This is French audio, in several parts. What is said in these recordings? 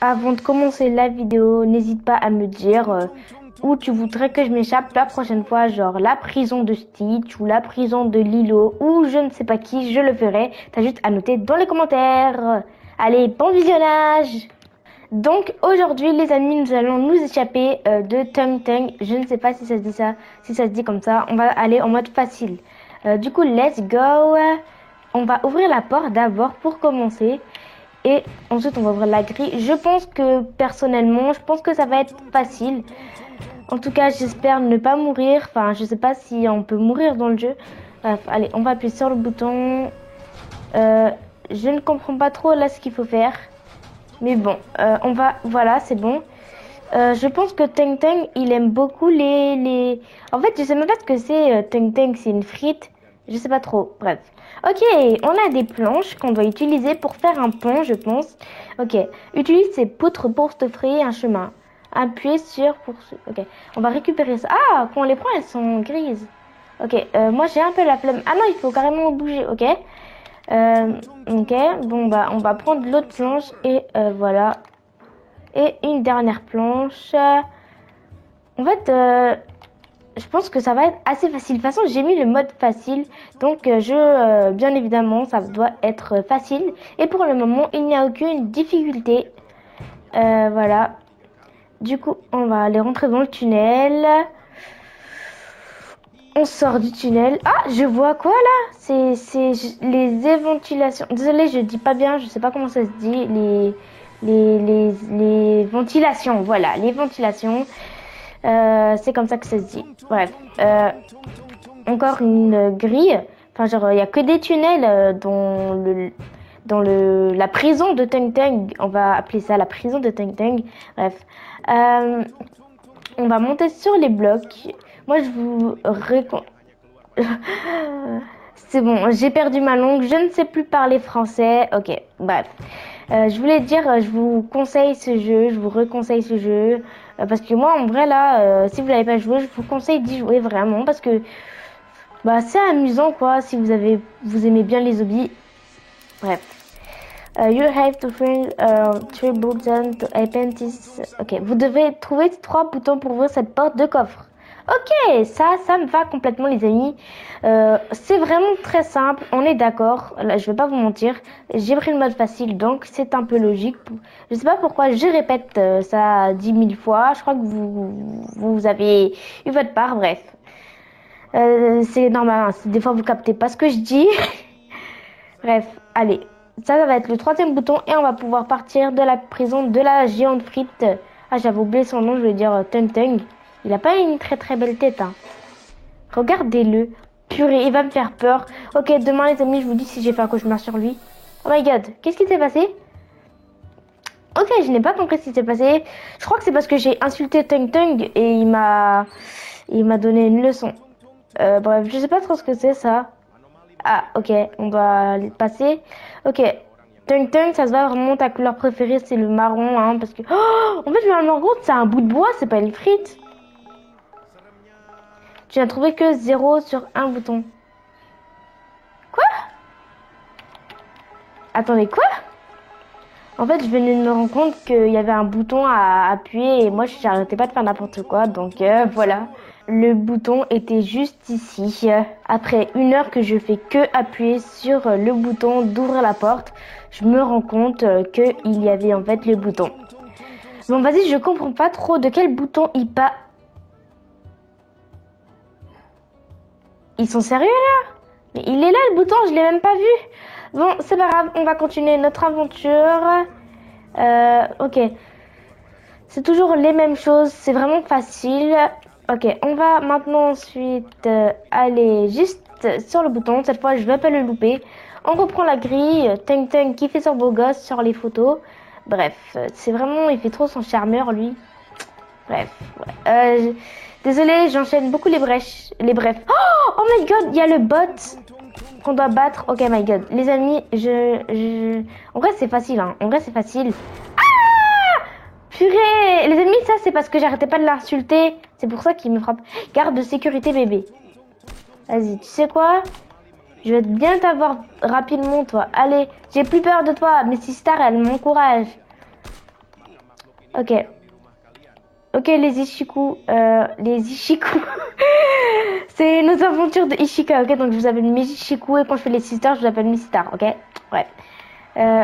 Avant de commencer la vidéo, n'hésite pas à me dire où tu voudrais que je m'échappe la prochaine fois, genre la prison de Stitch ou la prison de Lilo ou je ne sais pas qui, je le ferai. T'as juste à noter dans les commentaires. Allez, bon visionnage! Donc aujourd'hui les amis, nous allons nous échapper de Tung Tung. Je ne sais pas si ça se dit ça, si ça se dit comme ça. On va aller en mode facile. Du coup, let's go. On va ouvrir la porte d'abord pour commencer. Et ensuite, on va ouvrir la grille. Je pense que, personnellement, je pense que ça va être facile. En tout cas, j'espère ne pas mourir. Enfin, je sais pas si on peut mourir dans le jeu. Bref, allez, on va appuyer sur le bouton. Je ne comprends pas trop là ce qu'il faut faire. Mais bon, on va... Voilà, c'est bon. Je pense que Teng Teng, il aime beaucoup les... En fait, je sais même pas ce que c'est. Teng Teng, c'est une frite. Je sais pas trop. Bref. Ok, on a des planches qu'on doit utiliser pour faire un pont, je pense. Ok, utilise ces poutres pour te frayer un chemin. Appuie sur pour... Ok, on va récupérer ça. Ah, quand on les prend, elles sont grises. Ok, moi j'ai un peu la flemme. Ah non, il faut carrément bouger, ok. Ok, bon bah on va prendre l'autre planche et voilà. Et une dernière planche. En fait, je pense que ça va être assez facile. De toute façon, j'ai mis le mode facile. Donc, bien évidemment, ça doit être facile. Et pour le moment, il n'y a aucune difficulté. Voilà. Du coup, on va aller rentrer dans le tunnel. On sort du tunnel. Ah, je vois quoi là? C'est les éventulations. Désolée, je dis pas bien. Je sais pas comment ça se dit. Les ventilations. Voilà, les ventilations. C'est comme ça que ça se dit. Bref. Encore une grille. Enfin, genre, il n'y a que des tunnels la prison de Tung Tung. On va appeler ça la prison de Tung Tung. Bref. On va monter sur les blocs. Moi, je vous C'est bon, j'ai perdu ma langue. Je ne sais plus parler français. Ok, bref. Je voulais dire, je vous conseille ce jeu, je vous reconseille ce jeu. Parce que moi, en vrai, là, si vous l'avez pas joué, je vous conseille d'y jouer vraiment. Parce que bah, c'est amusant, quoi, si vous aimez bien les zombies. Bref. You have to find three buttons to open this. Ok, vous devez trouver 3 boutons pour ouvrir cette porte de coffre. Ok, ça me va complètement, les amis. C'est vraiment très simple, on est d'accord. Là, je vais pas vous mentir. J'ai pris le mode facile, donc c'est un peu logique. Je sais pas pourquoi je répète ça 10 000 fois. Je crois que vous avez eu votre part, bref. C'est normal, hein. Des fois vous captez pas ce que je dis. Bref, allez. Ça va être le 3e bouton et on va pouvoir partir de la prison de la géante frite. Ah, j'avais oublié son nom, je vais dire Tung Tung. Il a pas une très très belle tête, hein. Regardez-le. Purée, il va me faire peur. Ok, demain les amis, je vous dis si j'ai fait un cauchemar sur lui. Oh my god, qu'est-ce qui s'est passé? Ok, je n'ai pas compris ce qui s'est passé. Je crois que c'est parce que j'ai insulté Tung Tung et il m'a donné une leçon. Bref, je sais pas trop ce que c'est ça. Ah, ok, on doit le passer. Ok, Tung Tung, ça se voit vraiment ta couleur préférée, c'est le marron, hein, parce que... Oh, en fait, je me rends compte, c'est un bout de bois, c'est pas une frite. Tu n'as trouvé que 0 sur un bouton. Quoi? Attendez, quoi? En fait, je venais de me rendre compte qu'il y avait un bouton à appuyer et moi, je n'arrêtais pas de faire n'importe quoi, donc voilà. Le bouton était juste ici. Après 1 heure que je fais que appuyer sur le bouton d'ouvrir la porte, je me rends compte qu'il y avait en fait le bouton. Bon, vas-y, je comprends pas trop de quel bouton il pas. Ils sont sérieux là? Mais il est là le bouton, je l'ai même pas vu. Bon, c'est pas grave, on va continuer notre aventure. Ok. C'est toujours les mêmes choses, c'est vraiment facile. Ok, on va maintenant ensuite aller juste sur le bouton. Cette fois, je vais pas le louper. On reprend la grille. Tung Tung qui fait son beau gosse sur les photos. Bref, c'est vraiment... Il fait trop son charmeur, lui. Bref, ouais. Désolé, j'enchaîne beaucoup les brèches. Les brefs. Oh my god, il y a le bot qu'on doit battre. Ok, my god. Les amis, En vrai, c'est facile, hein. En vrai, c'est facile. Purée! Les amis, ça, c'est parce que j'arrêtais pas de l'insulter. C'est pour ça qu'il me frappe. Garde de sécurité, bébé. Vas-y, tu sais quoi? Je vais bien t'avoir rapidement, toi. Allez, j'ai plus peur de toi. Mais Star, elle m'encourage. Ok. Ok, les Ishiku. Les Ishiku. C'est nos aventures de Ishika, ok? Donc je vous appelle mes Ishiku et quand je fais les sisters, je vous appelle mes sisters, ok? Ouais.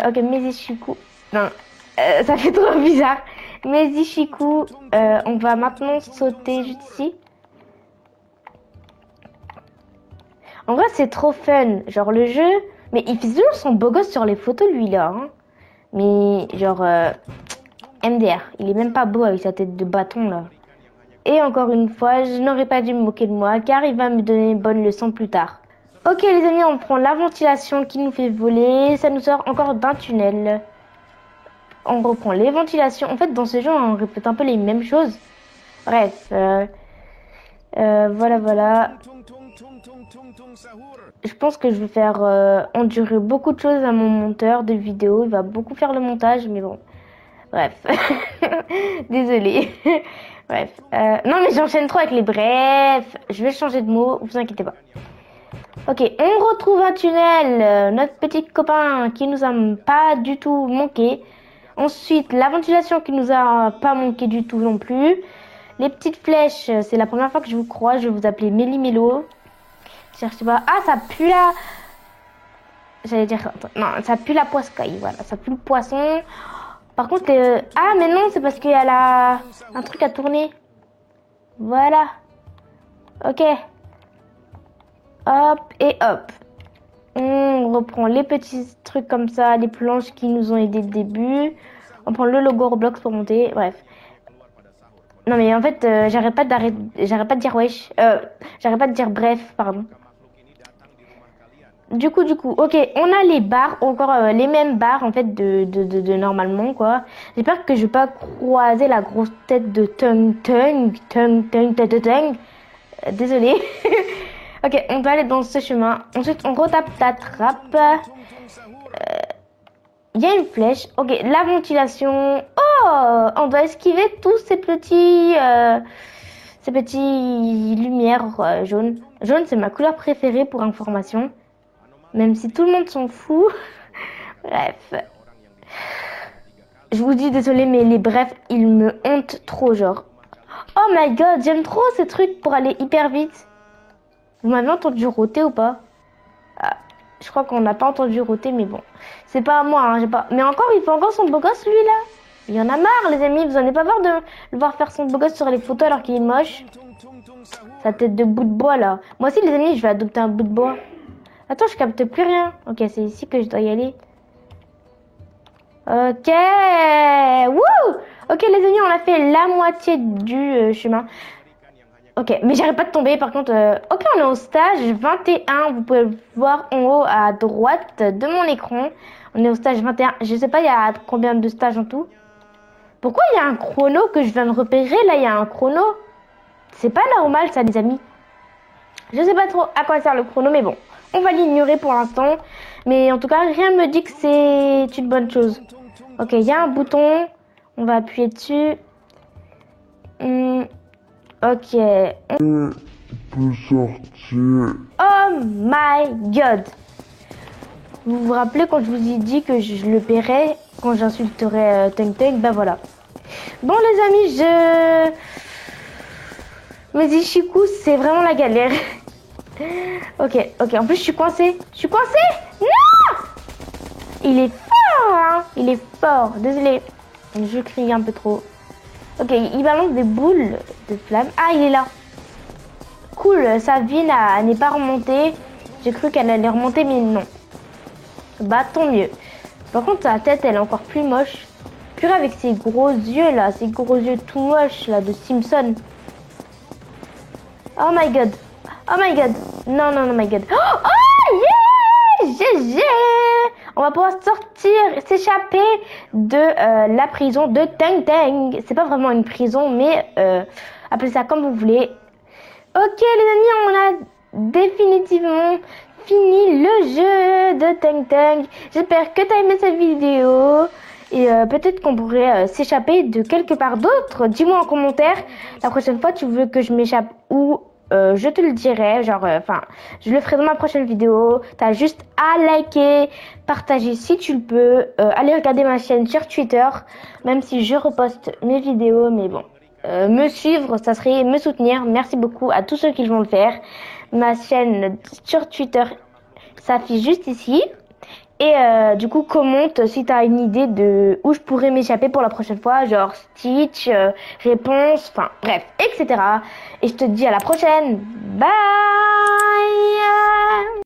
Ok, mes Ishiku. Non, ça fait trop bizarre. Mes Ishiku, on va maintenant sauter juste ici. En vrai, c'est trop fun. Genre le jeu. Mais il fait toujours son beau gosse sur les photos, lui, là. Hein. Mais genre. MDR. Il est même pas beau avec sa tête de bâton, là. Et encore une fois, je n'aurais pas dû me moquer de moi, car il va me donner une bonne leçon plus tard. Ok, les amis, on prend la ventilation qui nous fait voler. Ça nous sort encore d'un tunnel. On reprend les ventilations. En fait, dans ce jeu, on répète un peu les mêmes choses. Bref. Voilà. Je pense que je vais faire endurer beaucoup de choses à mon monteur de vidéos. Il va beaucoup faire le montage, mais bon. Bref. Désolée. Bref. Non, mais j'enchaîne trop avec les brefs. Je vais changer de mot, vous inquiétez pas. Ok, on retrouve un tunnel. Notre petit copain qui nous a pas du tout manqué. Ensuite, la ventilation qui nous a pas manqué du tout non plus. Les petites flèches, c'est la première fois que je vous crois. Je vais vous appeler Méli-Mélo. Cherchez pas. Ah, ça pue la... J'allais dire... Non, ça pue la poiscaille. Voilà, ça pue le poisson. Par contre... Ah, mais non, c'est parce qu'il y a un truc à tourner. Voilà. Ok. Hop et hop. On reprend les petits trucs comme ça, les planches qui nous ont aidé le début. On prend le logo Roblox pour monter. Bref. Non mais en fait, j'arrête pas de dire wesh. J'arrête pas de dire bref, pardon. Du coup, ok, on a les barres, encore les mêmes barres en fait de normalement quoi. J'espère que je vais pas croiser la grosse tête de Tung. Désolée. Ok, on va aller dans ce chemin. Ensuite, on retape ta trappe. Il y a une flèche. Ok, la ventilation. Oh, on doit esquiver tous ces petits lumières jaunes. Jaune, c'est ma couleur préférée pour information. Même si tout le monde s'en fout. Bref. Je vous dis désolé, mais les brefs, ils me hontent trop, genre. Oh my god, j'aime trop ces trucs pour aller hyper vite. Vous m'avez entendu rôter ou pas? Je crois qu'on n'a pas entendu rôter, mais bon. C'est pas à moi, hein, j'ai pas... Mais encore, il fait encore son beau gosse, lui, là. Il y en a marre, les amis. Vous en avez pas marre de le voir faire son beau gosse sur les photos alors qu'il est moche? Sa tête de bout de bois, là. Moi aussi, les amis, je vais adopter un bout de bois. Attends, je capte plus rien. Ok, c'est ici que je dois y aller. Ok. Wouh! Ok, les amis, on a fait la moitié du chemin. Ok, mais j'arrête pas de tomber. Par contre, ok, on est au stage 21. Vous pouvez le voir en haut à droite de mon écran. On est au stage 21. Je sais pas, il y a combien de stages en tout. Pourquoi il y a un chrono que je viens de repérer? Là, il y a un chrono. C'est pas normal, ça, les amis. Je sais pas trop à quoi sert le chrono, mais bon. On va l'ignorer pour l'instant. Mais en tout cas, rien ne me dit que c'est une bonne chose. Ok, il y a un bouton. On va appuyer dessus. Ok. On peut sortir. Oh my god. Vous vous rappelez quand je vous ai dit que je le paierais quand j'insulterais Tung. Ben voilà. Bon les amis, mes Ishiku, c'est vraiment la galère. Ok. En plus, je suis coincée. Non! Il est fort, hein. Il est fort. Désolé. Je crie un peu trop. Ok, il balance des boules de flammes. Ah, il est là. Cool, sa vie n'est pas remontée. J'ai cru qu'elle allait remonter, mais non. Bah, tant mieux. Par contre, sa tête, elle est encore plus moche. Purée, avec ses gros yeux, là. Ses gros yeux tout moches, là, de Simpson. Oh my god. Non, my god. Oh, yeah! GG! On va pouvoir s'échapper de la prison de Tung. C'est pas vraiment une prison, mais appelez ça comme vous voulez. Ok, les amis, on a définitivement fini le jeu de Tung. J'espère que tu as aimé cette vidéo. Et peut-être qu'on pourrait s'échapper de quelque part d'autre. Dis-moi en commentaire la prochaine fois tu veux que je m'échappe où je te le dirai, genre, enfin, je le ferai dans ma prochaine vidéo. T'as juste à liker, partager si tu le peux, aller regarder ma chaîne sur Twitter, même si je reposte mes vidéos, mais bon. Me suivre, ça serait me soutenir. Merci beaucoup à tous ceux qui vont le faire. Ma chaîne sur Twitter s'affiche juste ici. Et du coup, commente si tu as une idée de où je pourrais m'échapper pour la prochaine fois, genre Stitch, réponse, enfin bref, etc. Et je te dis à la prochaine. Bye!